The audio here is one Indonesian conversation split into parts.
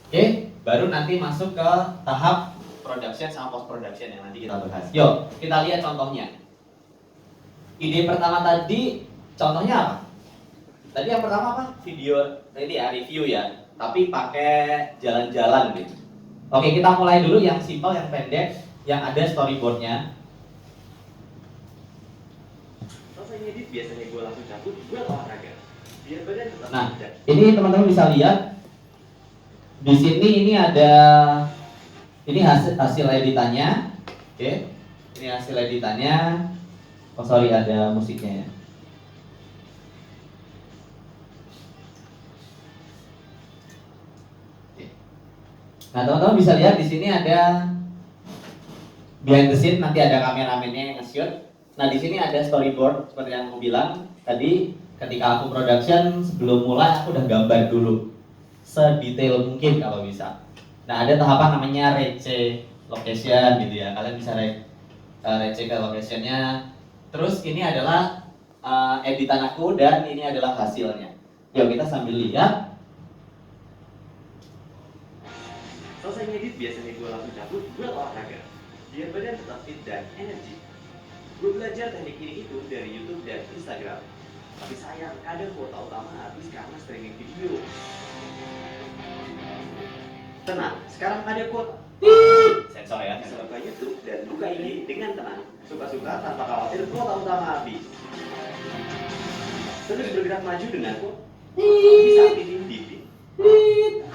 Oke, baru nanti masuk ke tahap production sama post production yang nanti kita bahas. Yuk, kita lihat contohnya. Ide pertama tadi, contohnya apa? Tadi yang pertama apa? Video, ini ya, review ya. Tapi pakai jalan-jalan gitu. Oke, kita mulai dulu yang simple, yang pendek, yang ada storyboardnya. Selesai ngedit biasanya gue langsung cabut, gue olahraga. Biar badan tetap Nah, ini teman-teman bisa lihat. Di sini ini ada, ini hasil editannya. Oke, ini hasil editannya. Oh sorry, ada musiknya ya. Nah teman-teman bisa lihat di sini ada behind the scene, nanti ada kameramennya yang nge-shoot. Nah di sini ada storyboard seperti yang aku bilang tadi. Ketika aku production, sebelum mulai aku udah gambar dulu sedetail mungkin kalau bisa. Nah ada tahapan namanya recce location gitu ya. Kalian bisa recce ke locationnya. Terus ini adalah editan aku dan ini adalah hasilnya. Yuk kita sambil lihat. selesai ngedit biasanya gue langsung cabut, gue olahraga. Biar badan tetap fit dan energi. Gue belajar teknik ini itu dari YouTube dan Instagram. Tapi sayang, kadang kuota utama habis karena streaming video. Tenang, sekarang ada kuota. Sensor ya. Bisa buka YouTube dan buka IG dengan tenang. Suka-suka tanpa khawatir kuota utama habis. Terus bergerak maju dengan kuota. Bisa aktifin TV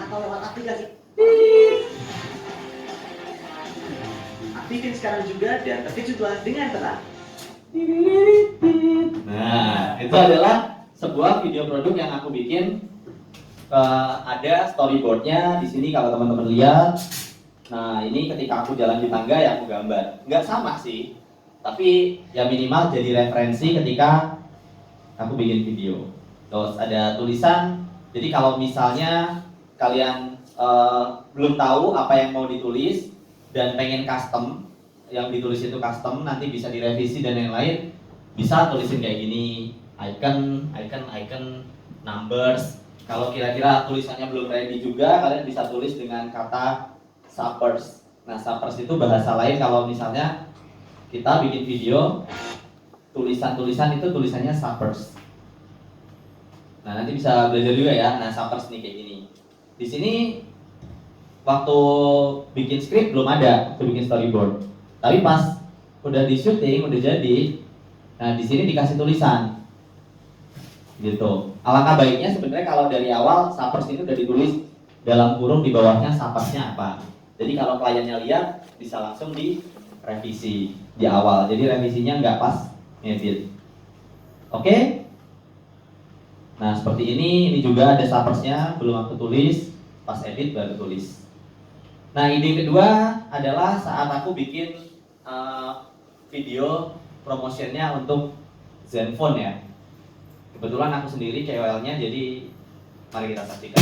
atau lewat aplikasi. Aktifin sekarang juga dan terkejutlah dengan tenang. Nah, itu adalah sebuah video produk yang aku bikin. Ada storyboardnya di sini kalau teman-teman lihat. Nah, ini ketika aku jalan di tangga ya aku gambar. Nggak sama sih, tapi ya minimal jadi referensi ketika aku bikin video. Terus ada tulisan. Jadi kalau misalnya kalian belum tahu apa yang mau ditulis dan pengen custom, yang ditulis itu custom, nanti bisa direvisi dan yang lain, bisa tulisin kayak gini, icon, numbers. Kalau kira-kira tulisannya belum ready juga, kalian bisa tulis dengan kata suppers. Nah, suppers itu bahasa lain kalau misalnya kita bikin video, tulisan-tulisan itu tulisannya suppers. Nah, nanti bisa belajar juga ya. Nah, suppers nih kayak gini. Di sini waktu bikin script belum ada, waktu bikin storyboard. Tapi pas udah di syuting, udah jadi, nah di sini dikasih tulisan. Gitu. Alangkah baiknya sebenarnya kalau dari awal suppers itu udah ditulis dalam kurung di bawahnya suppersnya apa. Jadi kalau kliennya lihat bisa langsung direvisi di awal. Jadi revisinya nggak pas ngedit. Oke? Nah seperti ini juga ada suppersnya, belum aku tulis, pas edit baru tulis. Nah ide kedua adalah saat aku bikin video promotionnya untuk Zenfone ya. Kebetulan aku sendiri KOL-nya, jadi mari kita saksikan.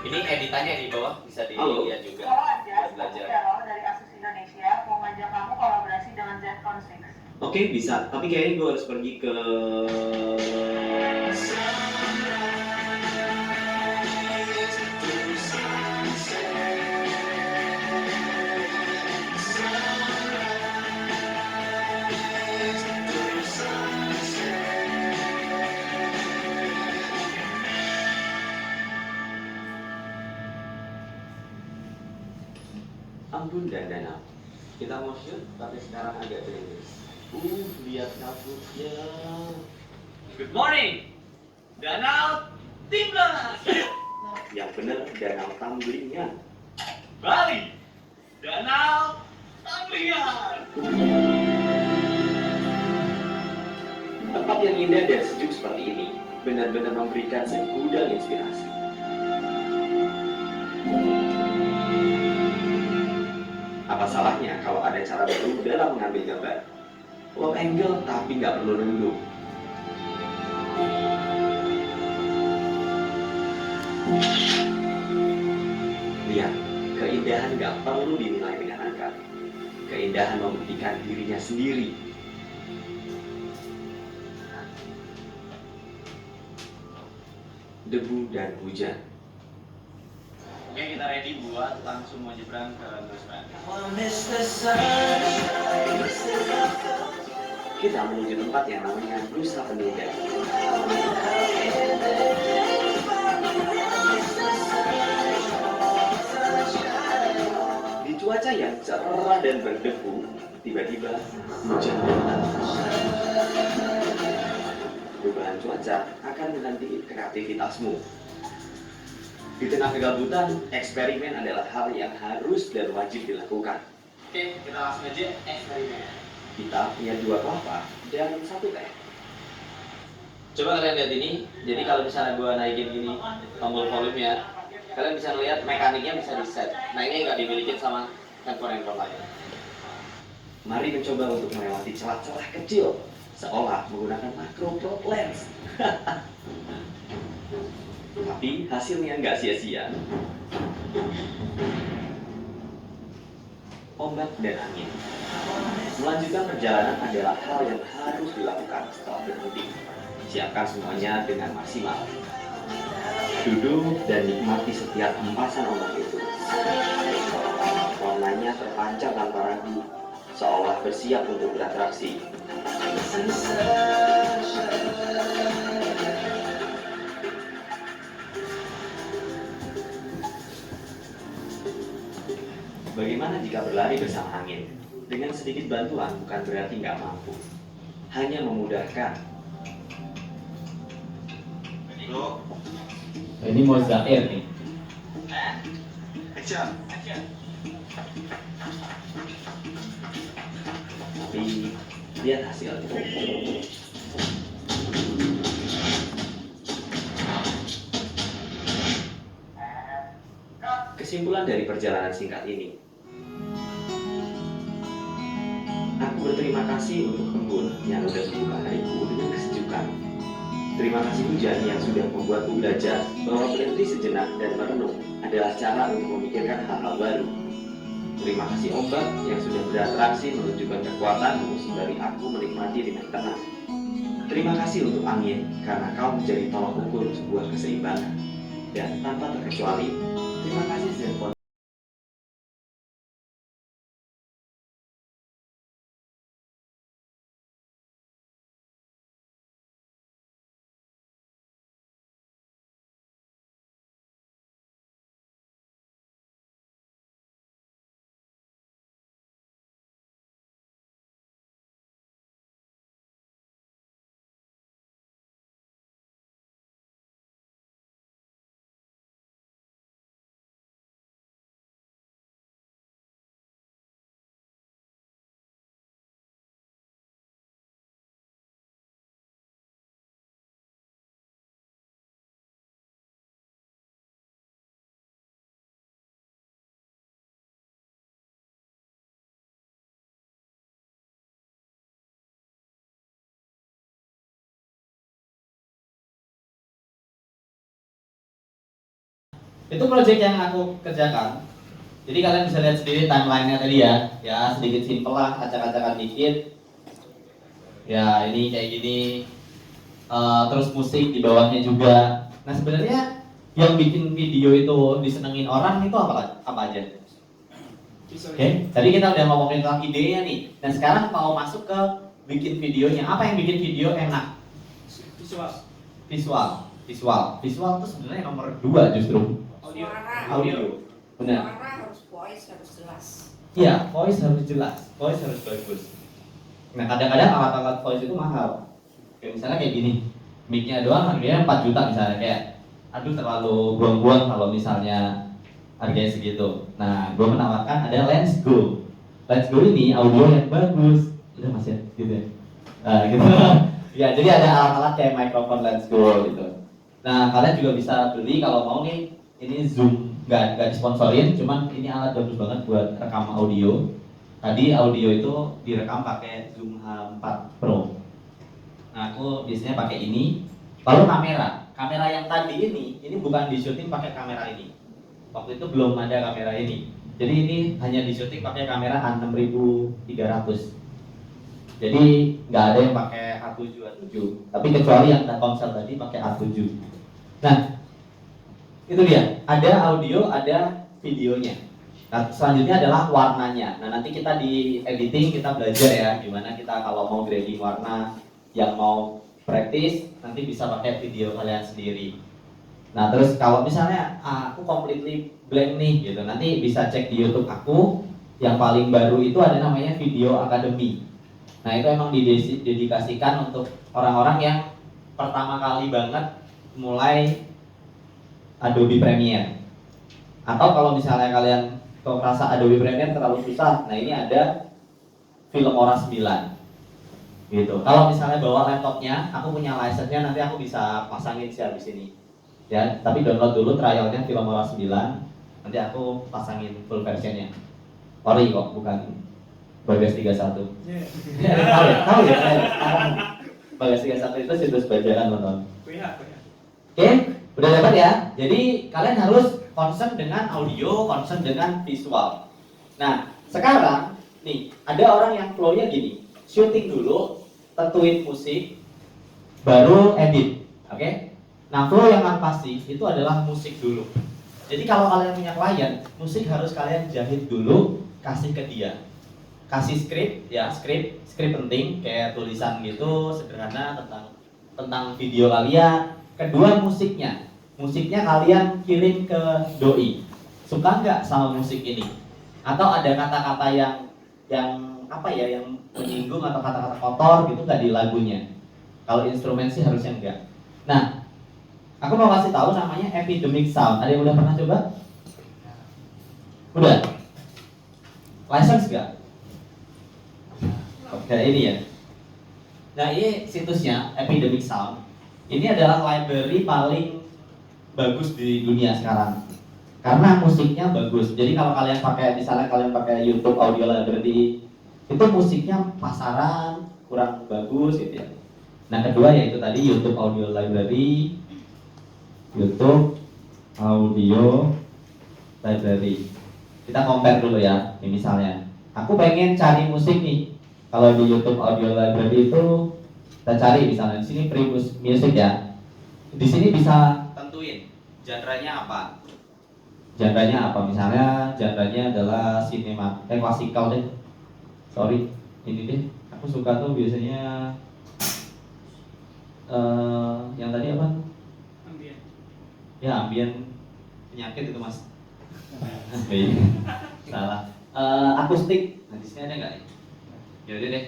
Ini editannya di bawah bisa dilihat juga. Halo Anjas, aku Belajar. Carol dari Asus Indonesia mau ngajak kamu kolaborasi dengan Zenfone 6. Oke, bisa. Tapi kayaknya gue harus pergi ke... Ampun dan Danau. Kita mau shoot, tapi sekarang agak gerimis. Lihat kabutnya. Good morning, Danau Timnas. Yang bener Danau Tamblinger. Bali, Danau Tamblinger. Tempat yang indah dan sejuk seperti ini benar-benar memberikan segudang inspirasi. Apa salahnya kalau ada cara baru dalam mengambil gambar? Low angle tapi nggak perlu nunduk. Lihat, keindahan gak perlu dinilai dengan angka. Keindahan membuktikan dirinya sendiri. Debu dan hujan. Oke, kita ready buat langsung mau nyebrang ke Nusman. Kita menuju tempat yang namanya Nusa Penida. Di cuaca yang cerah dan berdebu, tiba-tiba hujan datang. Perubahan cuaca akan menanti kreativitasmu. Di tengah kegabutan, eksperimen adalah hal yang harus dan wajib dilakukan. Oke, kita langsung aja eksperimen. Kita punya 2 kelapa dan 1 teh. Coba kalian lihat ini. Jadi kalau misalnya gua naikin ini tombol volume ya, kalian bisa lihat mekaniknya bisa di set. Nah ini nggak dimiliki sama handphone lain. Mari mencoba untuk melewati celah-celah kecil, seolah menggunakan macro plot lens. Tapi hasilnya nggak sia-sia. Ombak dan angin. Melanjutkan perjalanan adalah hal yang harus dilakukan setelah berhenti. Siapkan semuanya dengan maksimal. Duduk dan nikmati setiap hempasan ombak itu. Warnanya terpancar tanpa ragu, seolah bersiap untuk beratraksi. Bagaimana jika berlari bersama angin? Dengan sedikit bantuan bukan berarti nggak mampu. Hanya memudahkan. Bro, Ini mau Zaire nih. action. Tapi lihat hasilnya. Kesimpulan dari perjalanan singkat ini, aku berterima kasih untuk embun yang sudah membuka hariku dengan kesejukan. Terima kasih hujan yang sudah membuatku belajar bahwa berhenti sejenak dan merenung adalah cara untuk memikirkan hal-hal baru. Terima kasih ombak yang sudah beratraksi menunjukkan kekuatanmu sembari aku menikmati dengan tenang. Terima kasih untuk angin karena kau menjadi tolak ukur sebuah keseimbangan. Dan tanpa terkecuali, terima kasih Zenfone. Itu project yang aku kerjakan. Jadi kalian bisa lihat sendiri timelinenya tadi ya sedikit simpel lah, acak-acakan dikit. Ya ini kayak gini, terus musik di bawahnya juga. Nah sebenarnya yang bikin video itu disenengin orang itu apa aja? Oke, tadi kita udah ngomongin tentang idenya nih. Dan sekarang mau masuk ke bikin videonya. Apa yang bikin video enak? Visual itu sebenarnya nomor 2 justru. Audio. Benar. Suara harus voice harus jelas. Iya, voice harus jelas, voice harus bagus. Nah kadang-kadang alat-alat voice itu mahal. Kayak misalnya kayak gini, mic-nya doang harganya 4 juta misalnya, kayak aduh terlalu buang-buang kalau misalnya harganya segitu. Nah gue menawarkan ada Lens Go. Lens Go ini audio yang bagus. Udah mas ya, gitu ya. Nah gitu. Ya jadi ada alat-alat kayak microphone Lens Go gitu. Nah kalian juga bisa beli kalau mau nih. Ini Zoom, nggak disponsorin, cuman ini alat bagus banget buat rekam audio. Tadi audio itu direkam pakai Zoom H4 Pro. Nah aku biasanya pakai ini. Lalu kamera. kamera yang tadi ini bukan di syuting pakai kamera ini. Waktu itu belum ada kamera ini. Jadi ini hanya di syuting pakai kamera A6300. Jadi nggak ada yang pakai A7A7. Tapi kecuali yang Telkomsel tadi pakai A7. Nah, itu dia. Ada audio, ada videonya. Nah, selanjutnya adalah warnanya. Nah, nanti kita di editing kita belajar ya gimana kita kalau mau grading warna, yang mau praktis nanti bisa pakai video kalian sendiri. Nah, terus kalau misalnya aku completely blank nih gitu, nanti bisa cek di YouTube aku. Yang paling baru itu ada namanya Video Academy. Nah, itu emang didedikasikan untuk orang-orang yang pertama kali banget mulai Adobe Premiere. Atau kalau misalnya kalian kalau merasa Adobe Premiere terlalu susah, nah ini ada Filmora 9 gitu. Kalau misalnya bawa laptopnya, aku punya license-nya, nanti aku bisa pasangin share di sini ya, tapi download dulu trialnya Filmora 9, nanti aku pasangin full versionnya. Ori kok, bukan Bagas 31. Tahu ya Bagas 31 itu situs bajakan nonton. Oke, udah dapat ya. Jadi kalian harus concern dengan audio, concern dengan visual. Nah, sekarang nih ada orang yang flow-nya gini, syuting dulu, tentuin musik, baru edit, oke? Nah, flow yang pasti itu adalah musik dulu. Jadi kalau kalian punya klien, musik harus kalian jahit dulu, kasih ke dia. Kasih skrip, ya skrip penting, kayak tulisan gitu, sederhana tentang video kalian. Kedua musiknya kalian kirim ke doi. Suka nggak sama musik ini? Atau ada kata-kata yang apa ya, yang menyinggung atau kata-kata kotor gitu nggak di lagunya? Kalau instrumen sih harusnya enggak. Nah, aku mau kasih tahu namanya Epidemic Sound. Ada yang udah pernah coba? Udah? License nggak? Oke, ini ya. Nah, ini situsnya Epidemic Sound. Ini adalah library paling bagus di dunia sekarang karena musiknya bagus. Jadi kalau kalian pakai, misalnya kalian pakai YouTube Audio Library, itu musiknya pasaran kurang bagus gitu ya. Nah, kedua yaitu tadi YouTube Audio Library, YouTube Audio Library. Kita compare dulu ya. Ini misalnya aku pengen cari musik nih. Kalau di YouTube Audio Library itu kita cari misalnya di sini free music ya. Di sini bisa tentuin genre-nya apa. Genre-nya apa? Misalnya genre-nya adalah klasikal deh. Sorry, ini deh. Aku suka tuh biasanya yang tadi apa? Ambien. Ya, ambien penyakit itu, Mas. Salah. Akustik. Nah, di sini ada nggak ya? Yaudah deh.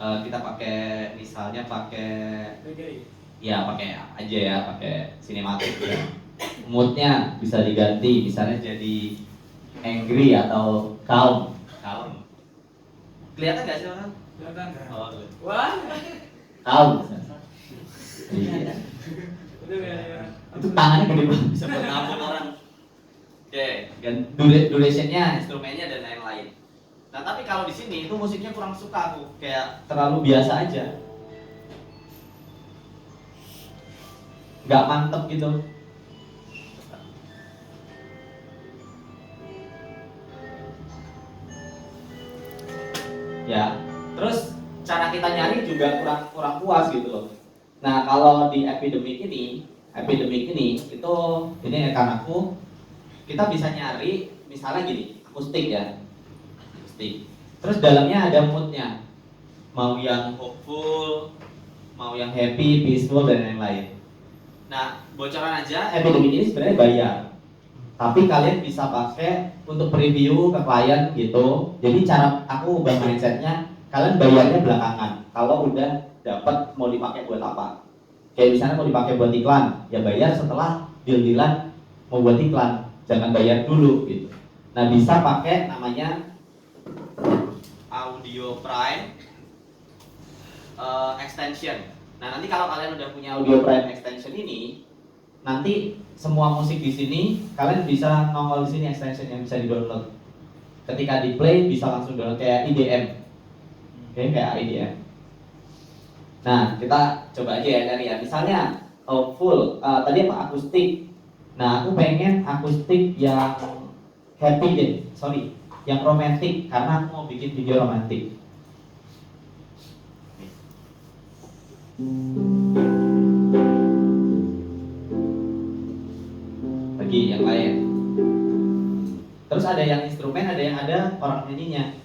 Kita pakai misalnya pakai aja ya, pakai sinematik ya. Moodnya bisa diganti, misalnya jadi angry atau calm. Kelihatan nggak sih orang? Kelihatan. Oh, Wah. calm. Iya. Itu tangannya gede banget, bisa buat ngambung orang. Oke, dan durationnya, instrumennya dan lain-lain. Nah, tapi kalau di sini itu musiknya kurang suka aku, kayak terlalu biasa aja, nggak mantep gitu. Ya, terus cara kita nyari juga kurang puas gitu loh. Nah, kalau di epidemic ini itu ini rekan aku, kita bisa nyari misalnya gini, akustik ya. Terus dalamnya ada moodnya, mau yang hopeful, mau yang happy, peaceful dan lain-lain. Nah, bocoran aja, Epidemic ini sebenarnya bayar, tapi kalian bisa pakai untuk preview ke klien gitu. Jadi cara aku ubah mindsetnya, kalian bayarnya belakangan. Kalau udah dapat mau dipakai buat apa? Kayak misalnya mau dipakai buat iklan, ya bayar setelah deal-dealan mau buat iklan, jangan bayar dulu gitu. Nah, bisa pakai namanya Audio Prime extension. Nah, nanti kalau kalian udah punya Audio Prime extension ini, nanti semua musik di sini kalian bisa nongol di sini extension yang bisa di-download. Ketika di play bisa langsung download kayak IDM. Oke, kayak IDM. Nah, kita coba aja ya cari ya. Misalnya Oh, full. Tadi apa akustik? Nah, aku pengen akustik yang happy deh. Sorry, yang romantis karena aku mau bikin video romantis. Lagi yang lain. Terus ada yang instrumen, ada yang ada orang nyanyinya.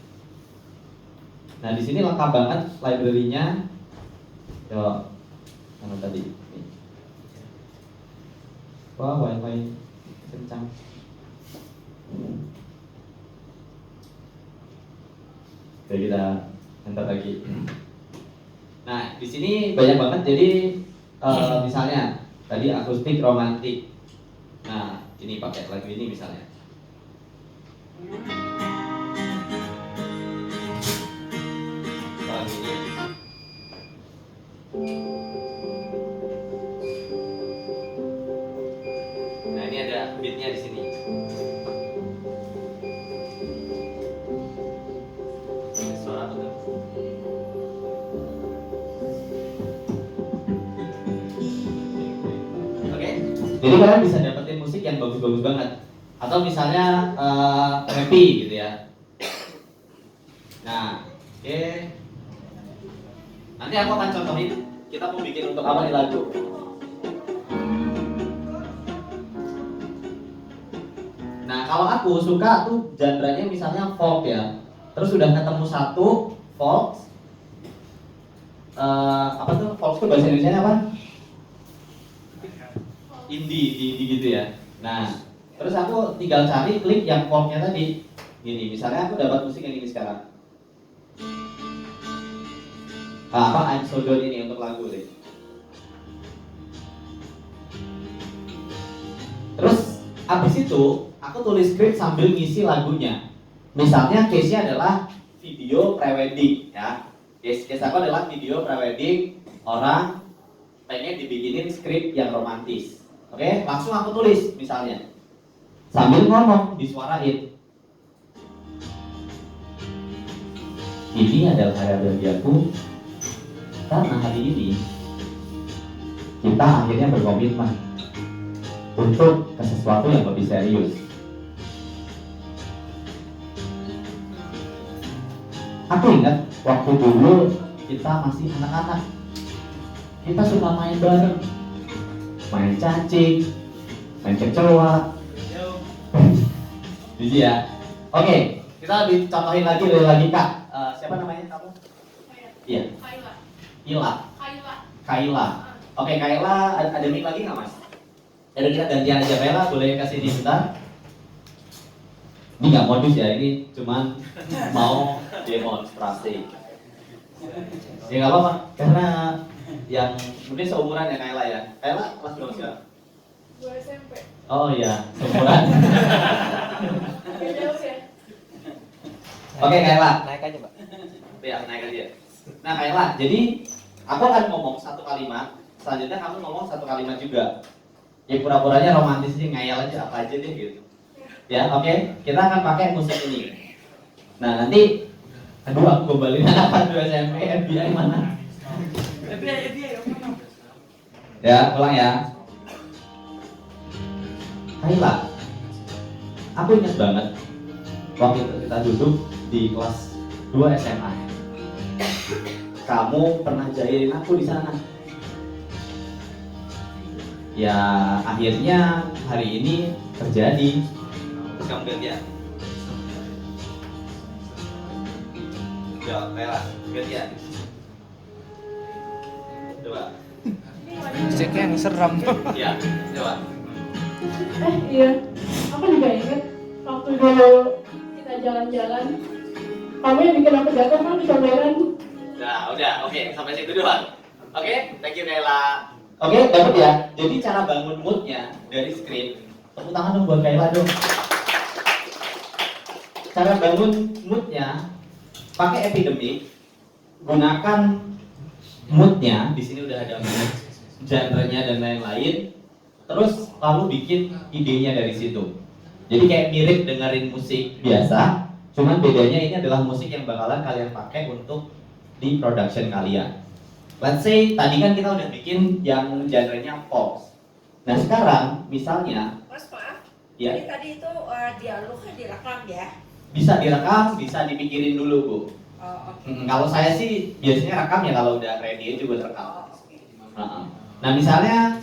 Nah, di sini lengkap banget library-nya. Yo, mana tadi? Wah, wifi kencang. Oke, kita enter lagi. Nah, di sini banyak banget. Jadi misalnya tadi akustik romantik. Nah, ini pakai lagu ini misalnya. Lagu ini. Nah, ini ada beatnya di sini. Suara apa tuh? Oke, jadi kalian bisa dapetin musik yang bagus-bagus banget. Atau misalnya happy gitu ya. Nah, oke. Nanti aku akan contohin kita mau bikin untuk apa nih lagu. Nah, kalau aku suka tuh genre-nya misalnya folk ya. Terus udah ketemu satu folk. Apa tuh folk tuh bahasa Indonesia apa? Indie gitu ya. Nah, terus aku tinggal cari klik yang folknya tadi. Gini, misalnya aku dapat musik yang ini sekarang. Apa I'm So Down ini untuk lagu deh. Terus abis itu aku tulis skrip sambil ngisi lagunya. Misalnya case-nya adalah video prewedding ya. Case aku adalah video prewedding, orang pengen dibikinin skrip yang romantis. Oke, langsung aku tulis misalnya sambil ngomong disuarain. Ini adalah hari bahagiaku karena hari ini kita akhirnya berkomitmen untuk ke sesuatu yang lebih serius. Aku ingat waktu dulu kita masih anak-anak, kita suka main bareng, main cacing, main kecoa. Jadi ya, oke, kita lebih contohin lagi Kak. Siapa namanya kamu? Iya. Kaila. Oke, Kaila, ada mic lagi nggak Mas? Jadi kita gantian aja. Kaila boleh kasih di sebentar. Ini nggak modus ya, ini cuman mau demonstrasi. Ya nggak apa-apa, karena yang mungkin seumuran ya Kaila ya. Kaila kelas berapa sekarang? 2 SMP. Oh iya, seumuran. Beda usia. Oke Kaila. Naik aja, Mbak. Ya, naik aja. Nah Kaila, jadi aku akan ngomong satu kalimat, selanjutnya kamu ngomong satu kalimat juga. Ya pura-puranya romantis sih, ngayal aja apa aja deh gitu. Ya, oke. Kita akan pakai musik ini. Nah, nanti aduh aku kembali apa 2 SMP FBI mana? FBI ya, ulang ya. Kaila, aku ingat banget waktu itu kita duduk di kelas 2 SMA. Kamu pernah jailin aku di sana. Ya, akhirnya hari ini terjadi. Terus kamu gantian. Ya, Kaila, gantian. Coba. Musiknya yang serem. Ya, coba. Iya, aku juga inget waktu dulu kita jalan-jalan, kamu yang bikin aku jatuh kan di kamera. Nah, udah, oke, sampai situ doang. Oke, thank you Kaila. Oke, dapat ya. Jadi cara bangun moodnya dari skrip. Tepuk tangan dong buat Kaila dong. Cara bangun moodnya pakai epidemic, gunakan moodnya. Di sini udah ada mood, genre-nya dan lain-lain. Terus lalu bikin idenya dari situ. Jadi kayak mirip dengerin musik biasa, cuman bedanya ini adalah musik yang bakalan kalian pakai untuk di production kalian. Let's say tadi kan kita udah bikin yang genre-nya Fox. Nah sekarang misalnya Mas maaf, ya jadi tadi itu dialognya direkam ya? bisa direkam, bisa dipikirin dulu Bu. Oh, oke. Kalau saya sih biasanya rekam ya kalau udah ready juga terekam. Oh, oke. Nah misalnya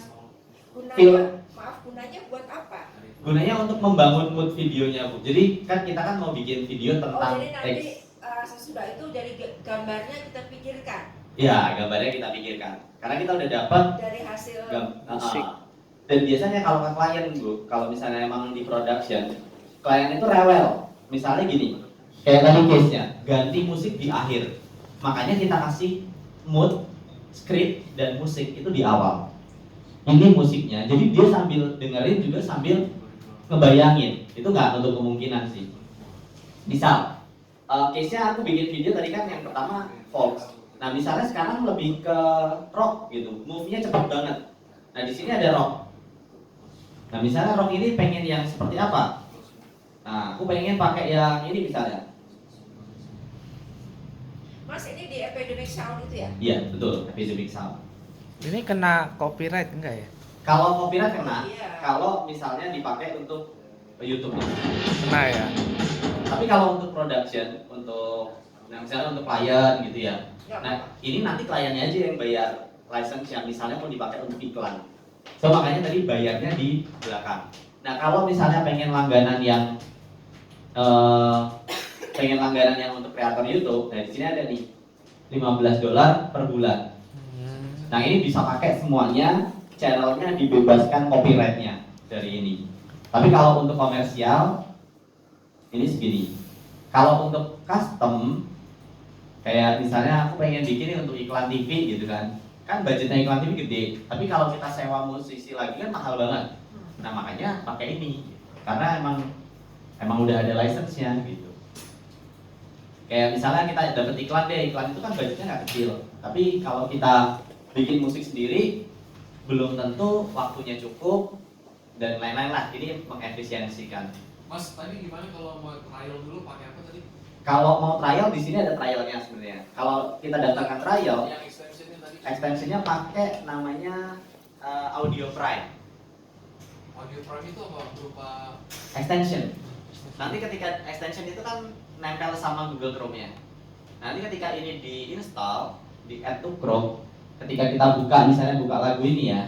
Gunanya, maaf, gunanya buat apa? gunanya untuk membangun mood videonya Bu. Jadi kan kita kan mau bikin video Oh, tentang jadi nanti sesudah itu dari gambarnya kita pikirkan ya gambarnya kita pikirkan. Karena kita udah dapat dari hasil musik. Dan biasanya kalau ke klien Bu, kalau misalnya emang di production, klien itu rewel. Misalnya gini, kayak tadi case-nya, ganti musik di akhir. Makanya kita kasih mood, script, dan musik itu di awal. Ini musiknya, jadi dia sambil dengerin juga sambil ngebayangin. Itu nggak untuk kemungkinan sih. Misal, case-nya aku bikin video tadi kan yang pertama folk. Nah misalnya sekarang lebih ke rock gitu, move-nya cepat banget. Nah di sini ada rock. Nah misalnya rock ini pengen yang seperti apa? Nah aku pengen pakai yang ini misalnya. Mas ini di Epidemic Sound itu ya? Iya betul, Epidemic Sound. Ini kena copyright enggak ya? Kalau copyright kena, Iya. kalau misalnya dipakai untuk YouTube. Kena ya. Tapi kalau untuk production, untuk misalnya untuk klien gitu ya. Nggak Nah ini nanti kliennya aja yang bayar license yang misalnya mau dipakai untuk iklan. So makanya tadi bayarnya di belakang. Nah kalau misalnya pengen langganan yang untuk kreator YouTube, nah di sini ada nih $15 per bulan. Nah ini bisa pakai semuanya, channelnya dibebaskan copyrightnya dari ini. Tapi kalau untuk komersial ini segini. Kalau untuk custom, kayak misalnya aku pengen bikin ini untuk iklan TV gitu kan budgetnya iklan TV gede. Tapi kalau kita sewa musisi lagi kan mahal banget. Nah makanya pakai ini, karena emang udah ada license-nya gitu. Kayak misalnya kita dapat iklan deh, iklan itu kan budgetnya nggak kecil. Tapi kalau kita bikin musik sendiri, belum tentu waktunya cukup dan lain-lain lah. Ini mengefisiensikan. Mas, tadi gimana kalau mau trial dulu pakai apa tadi? Kalau mau trial di sini ada trialnya sebenarnya. Kalau kita daftarkan trial, Yang extensionnya tadi? extensionnya pakai namanya Audio Prime. Audio Prime itu apa? Berupa Extension. Nanti ketika extension itu kan nempel sama Google Chrome-nya. Nanti ketika ini di-install, di add to Chrome, ketika kita buka misalnya buka lagu ini ya,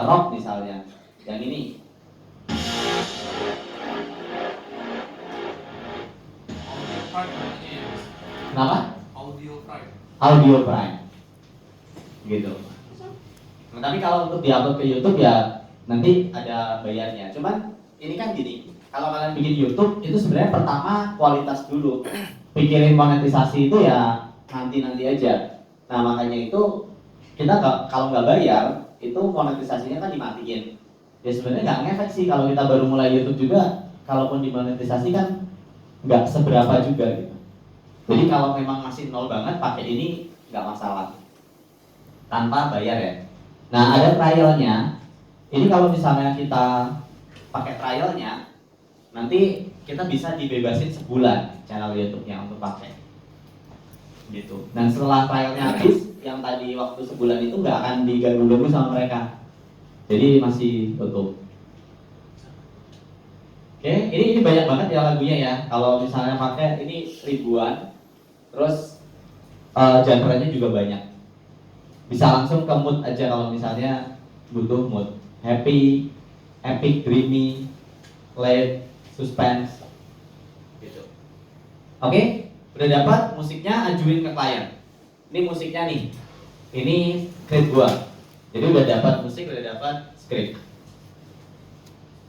rock misalnya, yang ini. Audio Prime namanya ya? Kenapa? Audio Prime. Audio Prime. Gitu. Nah, tapi kalau untuk diupload ke YouTube ya nanti ada bayarnya. Cuman ini kan gini, kalau kalian bikin YouTube itu sebenarnya pertama kualitas dulu. Pikirin monetisasi itu ya nanti aja. Nah makanya itu kita kalau nggak bayar itu monetisasinya kan dimatiin. Ya sebenarnya nggak ngefek sih kalau kita baru mulai YouTube juga. Kalaupun dimonetisasi kan nggak seberapa juga gitu. Jadi kalau memang masih nol banget pakai ini nggak masalah tanpa bayar ya. Nah ada trialnya. Ini kalau misalnya kita pakai trialnya, nanti kita bisa dibebasin sebulan channel YouTube-nya untuk pakai. Gitu. Dan setelah trialnya habis, yang tadi waktu sebulan itu nggak akan diganggu-ganggu sama mereka. Jadi masih tutup. Oke, ini banyak banget ya lagunya ya. Kalau misalnya pakai ini ribuan, terus genre-nya juga banyak. Bisa langsung ke mood aja kalau misalnya butuh mood. Happy, epic, dreamy, light, suspense, gitu. Oke, udah dapat musiknya, ajuin ke klien. Ini musiknya nih, ini script gua. Jadi udah dapat musik, udah dapat script.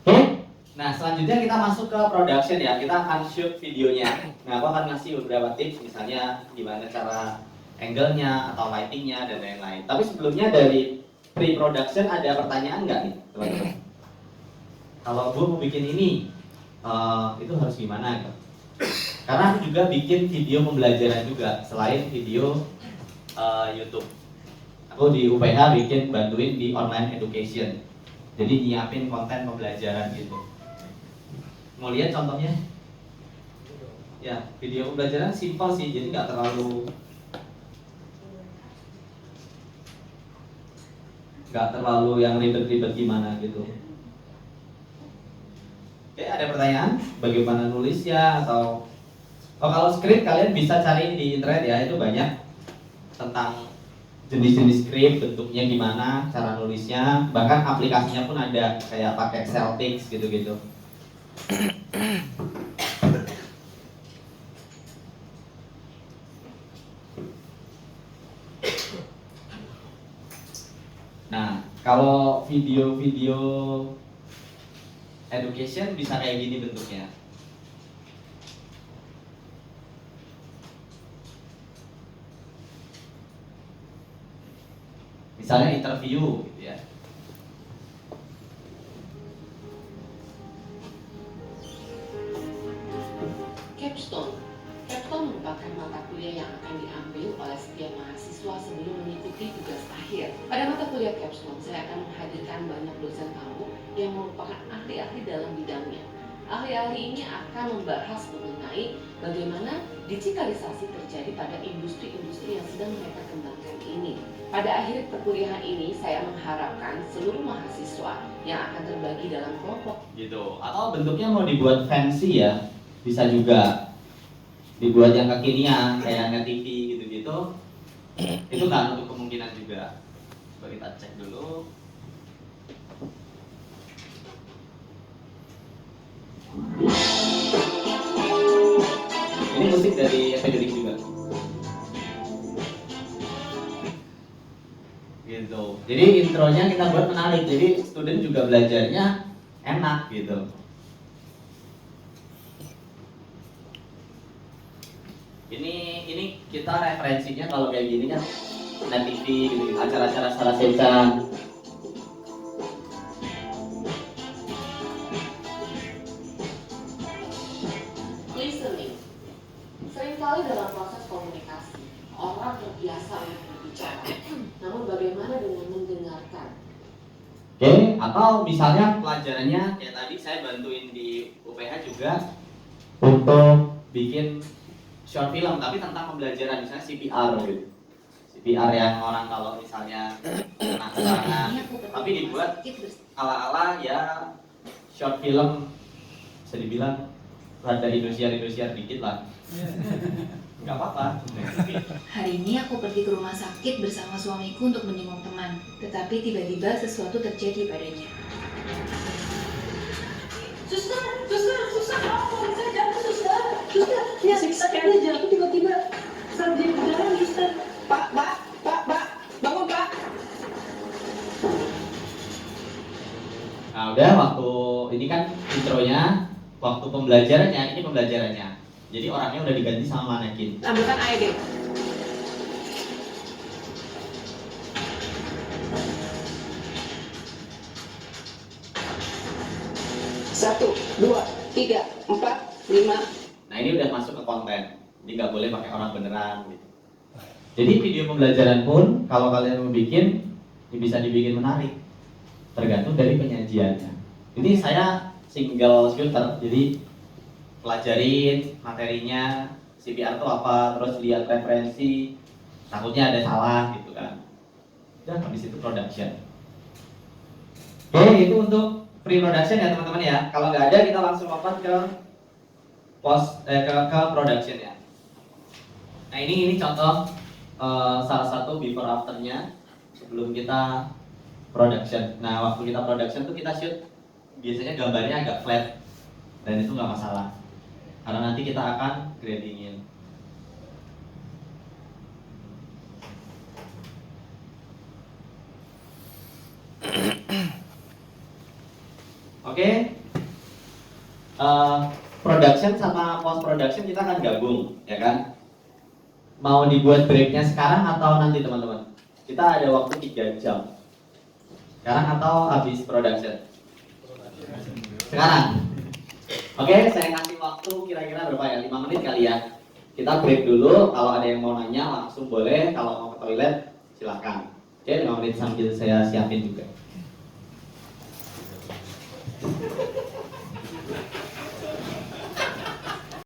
Oke, nah selanjutnya kita masuk ke production ya. Kita akan shoot videonya. Nah, aku akan ngasih beberapa tips, misalnya gimana cara angle-nya atau lighting-nya dan lain-lain. Tapi sebelumnya dari pre-production ada pertanyaan nggak nih, teman-teman? Kalau gue mau bikin ini, itu harus gimana? Gitu? Karena aku juga bikin video pembelajaran juga selain video YouTube. Aku di UPH bikin bantuin di online education. Jadi nyiapin konten pembelajaran gitu. Mau lihat contohnya? Ya, video pembelajaran simpel sih, jadi nggak terlalu nggak terlalu yang ribet-ribet gimana gitu. Oke, ada pertanyaan? Bagaimana nulisnya atau kalau script kalian bisa cari di internet ya, itu banyak tentang jenis-jenis script, bentuknya gimana, cara nulisnya, bahkan aplikasinya pun ada kayak pakai Celtics gitu-gitu. Nah, kalau video-video education bisa kayak gini bentuknya. Misalnya interview gitu ya. Capstone. Capstone merupakan mata kuliah yang akan diambil oleh setiap mahasiswa sebelum mengikuti tugas akhir. Pada mata kuliah Capstone, saya akan menghadirkan banyak dosen tamu yang merupakan ahli-ahli dalam bidangnya. Ahli-ahli ini akan membahas mengenai bagaimana digitalisasi terjadi pada industri-industri yang sedang mereka kembangkan ini. Pada akhir perkuliahan ini, saya mengharapkan seluruh mahasiswa yang akan terbagi dalam kelompok. Gitu. Atau bentuknya mau dibuat fancy ya, bisa juga dibuat yang kekinian kayak nge-TV gitu-gitu. Itu kan untuk kemungkinan juga. Coba kita cek dulu. Ini musik dari Federic juga. Gitu. Jadi intronya kita buat menarik. Jadi student juga belajarnya enak gitu. Ini kita referensinya kalau kayak gini kan Net TV gitu, acara-acara Salah Secan. Listening. Seringkali dalam proses komunikasi, orang terbiasa untuk berbicara. Namun bagaimana dengan mendengarkan? Oke, atau misalnya pelajarannya kayak tadi saya bantuin di UPH juga untuk bikin short film tapi tentang pembelajaran misalnya CPR gitu. CPR yang orang kalau misalnya kena serangan tapi dibuat ala-ala ya short film, bisa dibilang rada Indosiar dikit lah. Nggak apa-apa. Hari ini aku pergi ke rumah sakit bersama suamiku untuk menjenguk teman, tetapi tiba-tiba sesuatu terjadi padanya. Suster, tolong saya jatuh, suster. Ya, saya jatuh tiba-tiba saat dia berjalan, suster. Pak, bangun, Pak. Nah udah, waktu ini kan intronya, waktu pembelajarannya, ini pembelajarannya. Jadi orangnya udah diganti sama manekin. Ambilkan air deh. Satu, 2, 3, 4, 5. Nah ini udah masuk ke konten. Jadi nggak boleh pakai orang beneran gitu. Jadi video pembelajaran pun kalau kalian mau bikin, ini bisa dibikin menarik. Tergantung dari penyajiannya. Ini saya single shooter, jadi pelajarin materinya CPR itu apa, terus lihat referensi, takutnya ada salah gitu kan. Dan habis itu production. Oke, itu untuk pre-production ya teman-teman ya. Kalau nggak ada kita langsung lompat ke ke production ya. Nah ini contoh salah satu before afternya sebelum kita production. Nah waktu kita production tuh kita shoot biasanya gambarnya agak flat dan itu nggak masalah karena nanti kita akan gradingin. Oke. Production sama post production kita akan gabung, ya kan? Mau dibuat breaknya sekarang atau nanti teman-teman? Kita ada waktu 3 jam. Sekarang atau habis production? Sekarang. Oke, saya kasih waktu kira-kira berapa ya? 5 menit kali ya. Kita break dulu. Kalau ada yang mau nanya langsung boleh. Kalau mau ke toilet silakan. Oke, 5 menit sambil saya siapin juga.